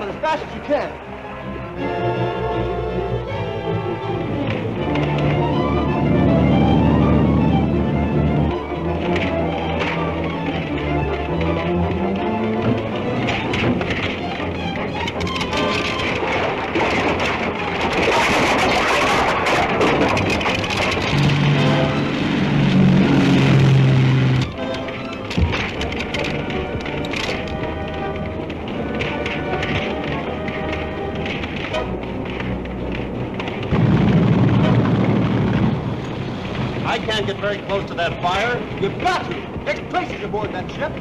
on it as fast as you can. I can't get very close to that fire. You've got to. There's Tracy's aboard that ship.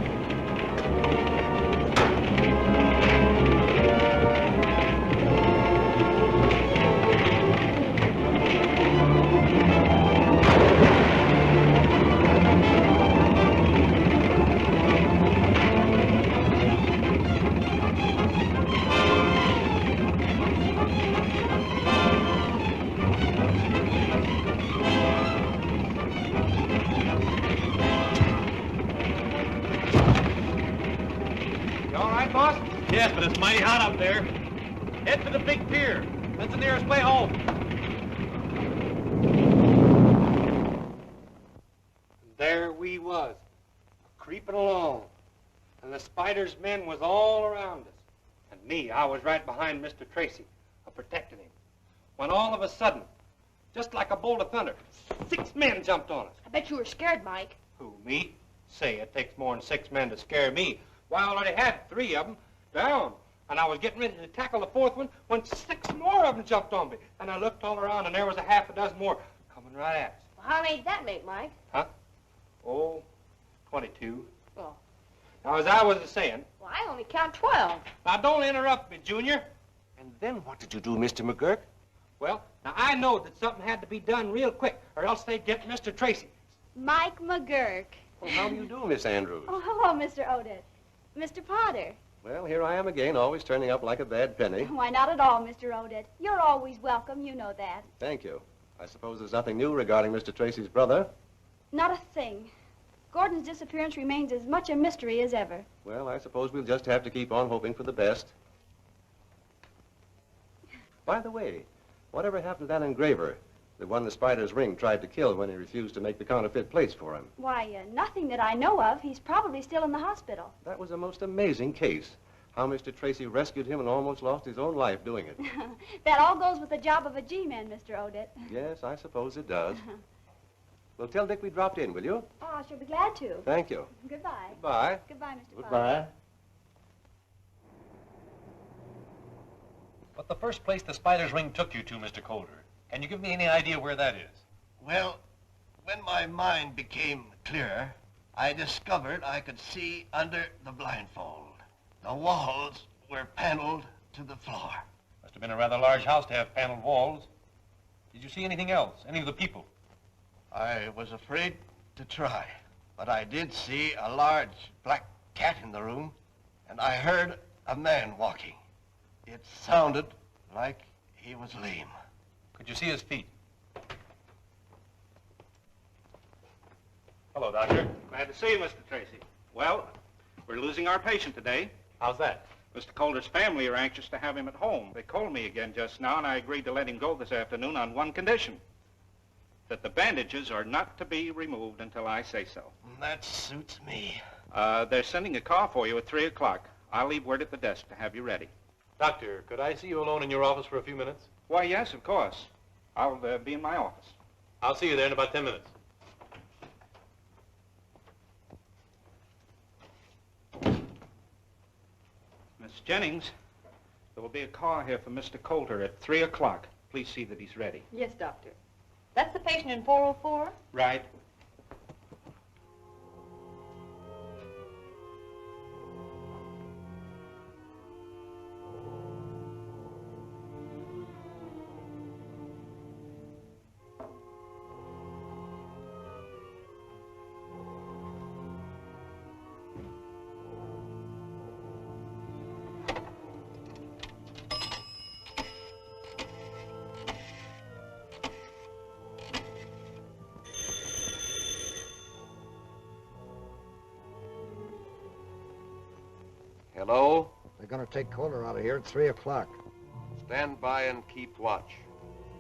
Yes, but it's mighty hot up there. Head for the big pier. That's the nearest way home. There we was, creeping along, and the Spider's men was all around us. And me, I was right behind Mr. Tracy, protecting him. When all of a sudden, just like a bolt of thunder, 6 men jumped on us. I bet you were scared, Mike. Who, me? Say, it takes more than 6 men to scare me. Well, I already had 3 of them down, and I was getting ready to tackle the 4th one when 6 more of them jumped on me. And I looked all around, and there was a half a dozen more coming right at us. Well, how many did that make, Mike? Huh? Oh, 22. Well. Now, as I was saying... Well, I only count 12. Now, don't interrupt me, Junior. And then what did you do, Mr. McGurk? Well, now, I know that something had to be done real quick, or else they'd get Mr. Tracy. Mike McGurk. Well, how do you do, Miss Andrews? Oh, hello, Mr. Odette. Mr. Potter. Well, here I am again, always turning up like a bad penny. Why, not at all, Mr. Odette. You're always welcome, you know that. Thank you. I suppose there's nothing new regarding Mr. Tracy's brother? Not a thing. Gordon's disappearance remains as much a mystery as ever. Well, I suppose we'll just have to keep on hoping for the best. By the way, whatever happened to that engraver? The one the Spider's ring tried to kill when he refused to make the counterfeit plates for him. Why, nothing that I know of. He's probably still in the hospital. That was a most amazing case. How Mr. Tracy rescued him and almost lost his own life doing it. That all goes with the job of a G-man, Mr. Odette. Yes, I suppose it does. Well, tell Dick we dropped in, will you? Oh, I shall be glad to. Thank you. Goodbye. Goodbye. Goodbye, Mr. Potter. Goodbye. But the first place the Spider's ring took you to, Mr. Calder, can you give me any idea where that is? Well, when my mind became clearer, I discovered I could see under the blindfold. The walls were paneled to the floor. Must have been a rather large house to have paneled walls. Did you see anything else? Any of the people? I was afraid to try, but I did see a large black cat in the room, and I heard a man walking. It sounded like he was lame. Could you see his feet? Hello, Doctor. Glad to see you, Mr. Tracy. Well, we're losing our patient today. How's that? Mr. Calder's family are anxious to have him at home. They called me again just now, and I agreed to let him go this afternoon on one condition. That the bandages are not to be removed until I say so. That suits me. They're sending a car for you at 3 o'clock. I'll leave word at the desk to have you ready. Doctor, could I see you alone in your office for a few minutes? Why, yes, of course. I'll be in my office. I'll see you there in about 10 minutes. Miss Jennings, there will be a car here for Mr. Calder at 3 o'clock. Please see that he's ready. Yes, Doctor. That's the patient in 404? Right. Hello? They're gonna take Coulter out of here at 3 o'clock. Stand by and keep watch.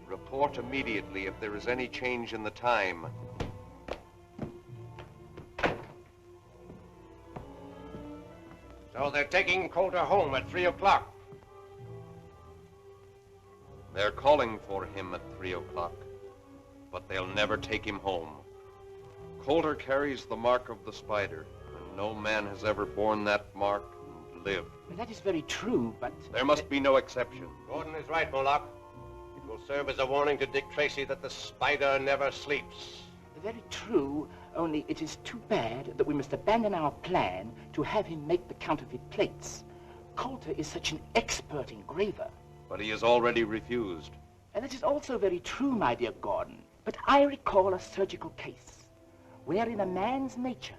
Report immediately if there is any change in the time. So they're taking Coulter home at 3 o'clock. They're calling for him at 3 o'clock, but they'll never take him home. Coulter carries the mark of the spider, and no man has ever borne that mark and lived. Well, that is very true, but... There must be no exception. Gordon is right, Moloch. It will serve as a warning to Dick Tracy that the spider never sleeps. Very true, only it is too bad that we must abandon our plan to have him make the counterfeit plates. Coulter is such an expert engraver. But he has already refused. And that is also very true, my dear Gordon. But I recall a surgical case wherein a man's nature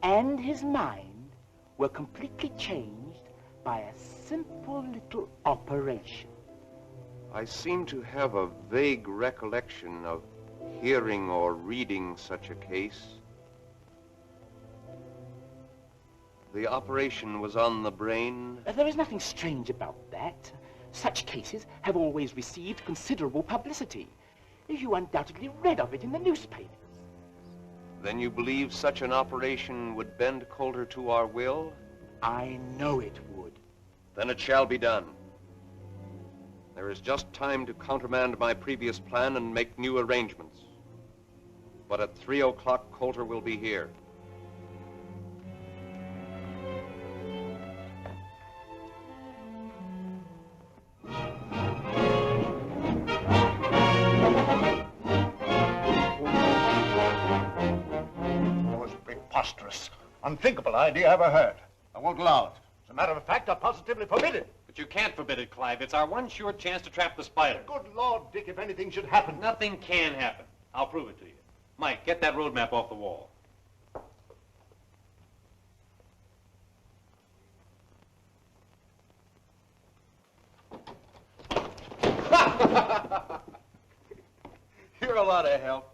and his mind were completely changed by a simple little operation. I seem to have a vague recollection of hearing or reading such a case. The operation was on the brain. There is nothing strange about that. Such cases have always received considerable publicity. You undoubtedly read of it in the newspapers. Then you believe such an operation would bend Coulter to our will? I know it would. Then it shall be done. There is just time to countermand my previous plan and make new arrangements. But at 3 o'clock, Coulter will be here. Most preposterous, unthinkable idea I ever heard. I won't allow it. As a matter of fact, I positively forbid it. But you can't forbid it, Clive. It's our one sure chance to trap the spider. Good Lord, Dick, if anything should happen. Nothing can happen. I'll prove it to you. Mike, get that road map off the wall. You're a lot of help.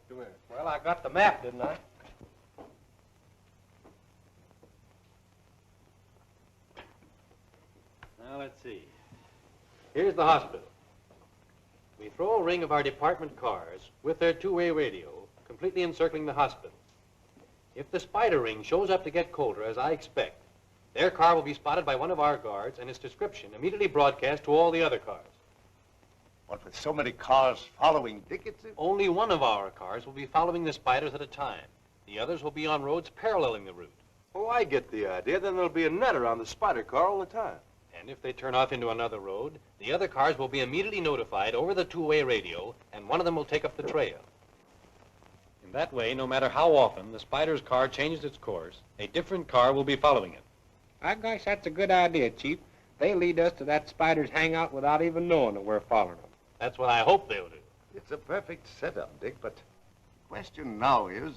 Come here. Well, I got the map, didn't I? Now, let's see. Here's the hospital. We throw a ring of our department cars with their two-way radio completely encircling the hospital. If the spider ring shows up to get Coulter, as I expect, their car will be spotted by one of our guards and its description immediately broadcast to all the other cars. But with so many cars following Dick, it's... Only one of our cars will be following the spiders at a time. The others will be on roads paralleling the route. Oh, I get the idea. Then there'll be a net around the spider car all the time. And if they turn off into another road, the other cars will be immediately notified over the two-way radio, and one of them will take up the trail. In that way, no matter how often the spider's car changes its course, a different car will be following it. I guess that's a good idea, Chief. They lead us to that spider's hangout without even knowing that we're following them. That's what I hope they'll do. It's a perfect setup, Dick, but the question now is,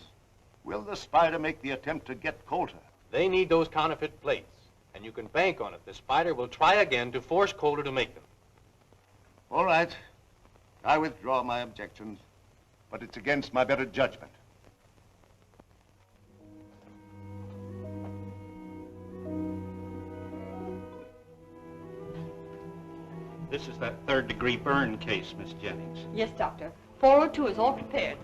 will the spider make the attempt to get Coulter? They need those counterfeit plates, and you can bank on it. The spider will try again to force Coulter to make them. All right. I withdraw my objections, but it's against my better judgment. This is that third-degree burn case, Miss Jennings. Yes, Doctor. 402 is all prepared.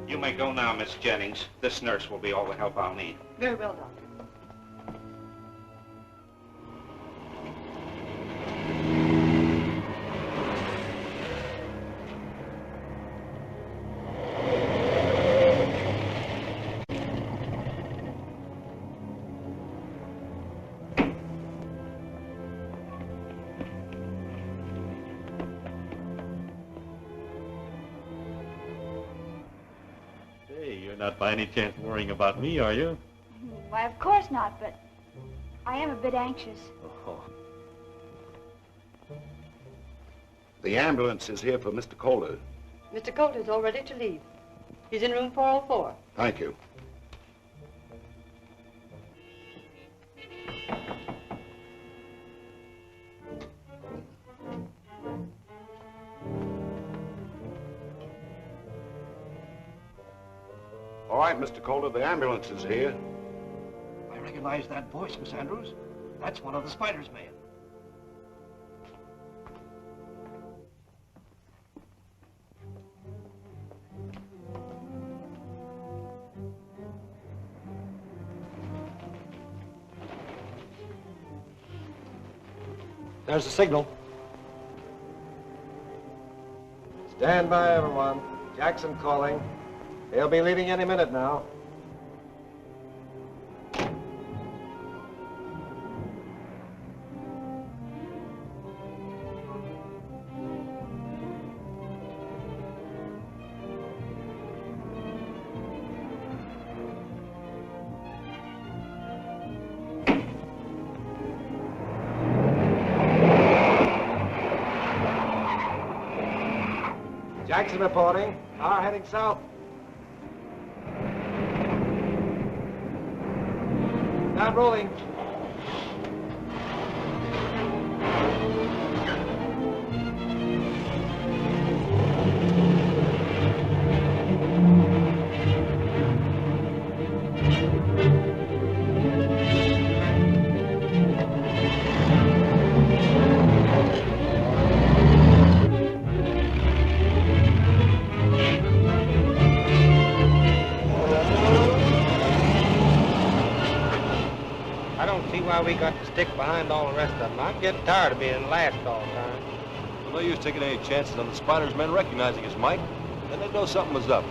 You may go now, Miss Jennings. This nurse will be all the help I'll need. Very well, Doctor. Not by any chance worrying about me, are you? Why, of course not, but I am a bit anxious. Oh. The ambulance is here for Mr. Coulter. Mr. Coulter is all ready to leave. He's in room 404. Thank you. All right, Mr. Calder, the ambulance is here. I recognize that voice, Miss Andrews. That's one of the Spider's men. There's the signal. Stand by, everyone. Jackson calling. He'll be leaving any minute now. Jackson reporting. Car heading south. Not rolling. Why we got to stick behind all the rest of them. I'm getting tired of being last all the time. Well, no use taking any chances on the Spider's men recognizing us, Mike. Then they'd know something was up.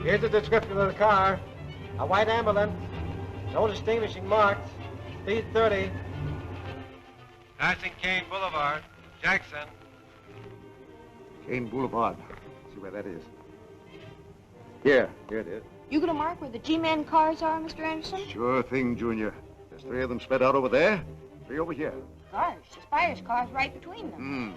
Here's the description of the car. A white ambulance. No distinguishing marks. Speed 30. Passing Kane Boulevard. Jackson. Kane Boulevard. See where that is. Here it is. You gonna mark where the G-Man cars are, Mr. Anderson? Sure thing, Junior. There's 3 of them spread out over there, 3 over here. Gosh, the Spider's car's right between them.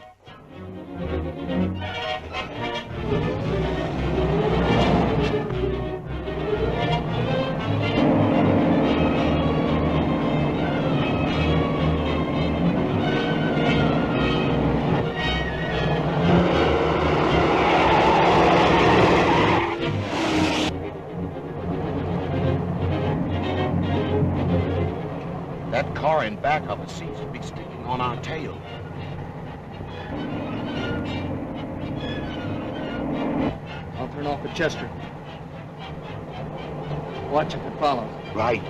That car in back of us seems to be sticking on our tail. I'll turn off at Chester. Watch if it follows. Right.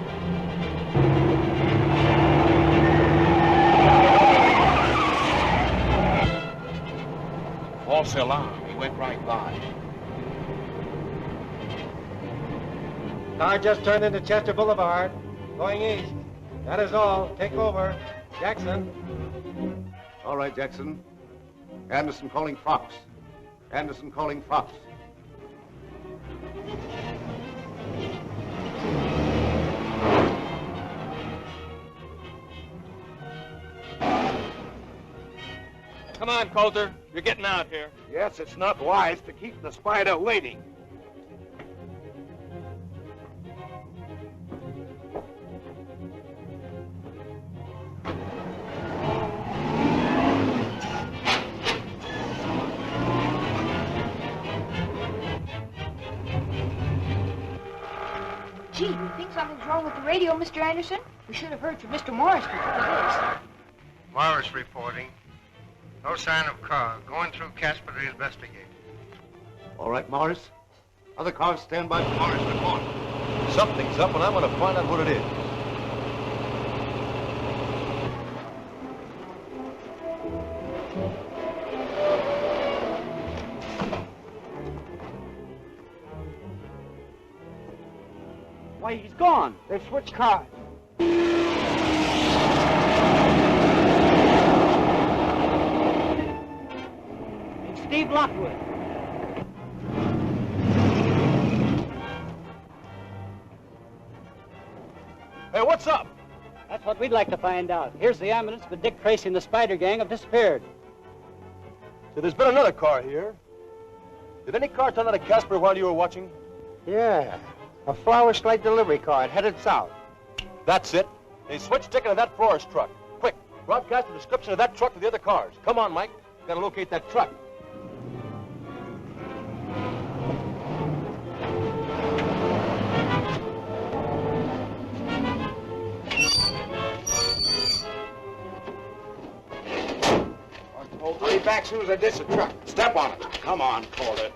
False alarm. He went right by. Car just turned into Chester Boulevard, going east. That is all. Take over. Jackson. All right, Jackson. Anderson calling Fox. Anderson calling Fox. Come on, Coulter. You're getting out here. Yes, it's not wise to keep the Spider waiting. Gee, do you think something's wrong with the radio, Mr. Anderson? We should have heard from Mr. Morris before this. Morris reporting. No sign of car. Going through Casper to investigate. All right, Morris. Other cars stand by for Morris report. Something's up, and I'm going to find out what it is. Why, he's gone. They've switched cars. It's Steve Lockwood. Hey, what's up? That's what we'd like to find out. Here's the ambulance, but Dick Tracy and the Spider Gang have disappeared. So there's been another car here. Did any car turn out of Casper while you were watching? Yeah, a flower slate delivery car headed south. That's it. They switched Dick into that florist truck. Quick, broadcast the description of that truck to the other cars. Come on, Mike. Gotta locate that truck. I'll be back soon as I ditch the truck. Step on it. Come on, Calder.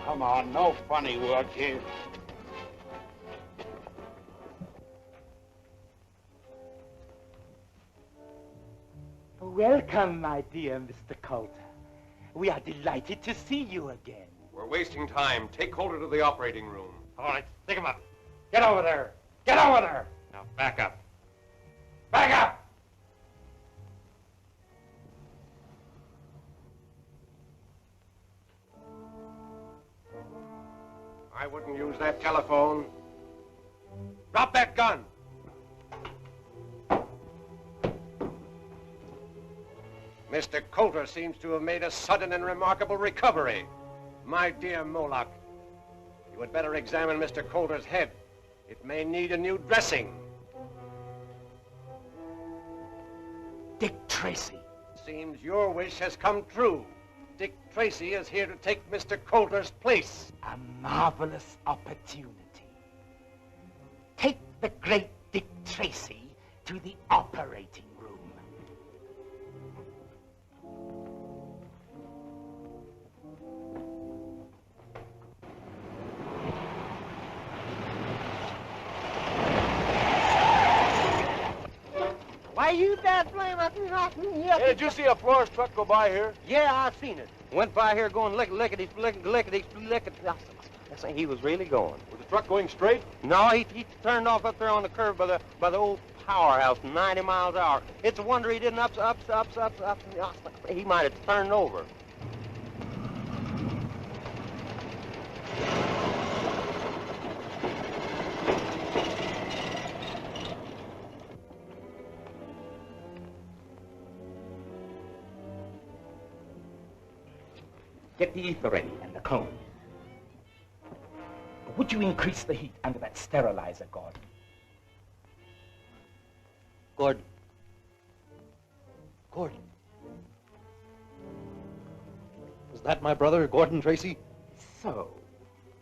Come on, no funny work here. Welcome, my dear Mr. Coulter. We are delighted to see you again. We're wasting time. Take Coulter to the operating room. All right, stick him up. Get over there. Get over there. Now, back up. Back up. I wouldn't use that telephone. Drop that gun. Mr. Coulter seems to have made a sudden and remarkable recovery. My dear Moloch, you had better examine Mr. Coulter's head. It may need a new dressing. Dick Tracy. Seems your wish has come true. Dick Tracy is here to take Mr. Coulter's place. A marvelous opportunity. Take the great Dick Tracy to the operating room. Why, you that flame up here? Hey, did you see a florist truck go by here? Yeah, I seen it. Went by here going lickety, lickety. He was really going. Was the truck going straight? No, he turned off up there on the curve by the old powerhouse, 90 miles an hour. It's a wonder he didn't up. He might have turned over. Get the ether ready and the cone. Would you increase the heat under that sterilizer, Gordon? Gordon. Is that my brother, Gordon Tracy? So,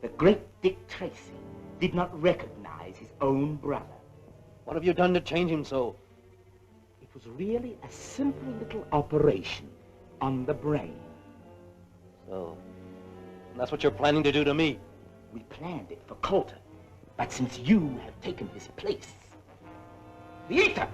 the great Dick Tracy did not recognize his own brother. What have you done to change him so? It was really a simple little operation on the brain. So, that's what you're planning to do to me? We planned it for Coulter, but since you have taken his place, the ether!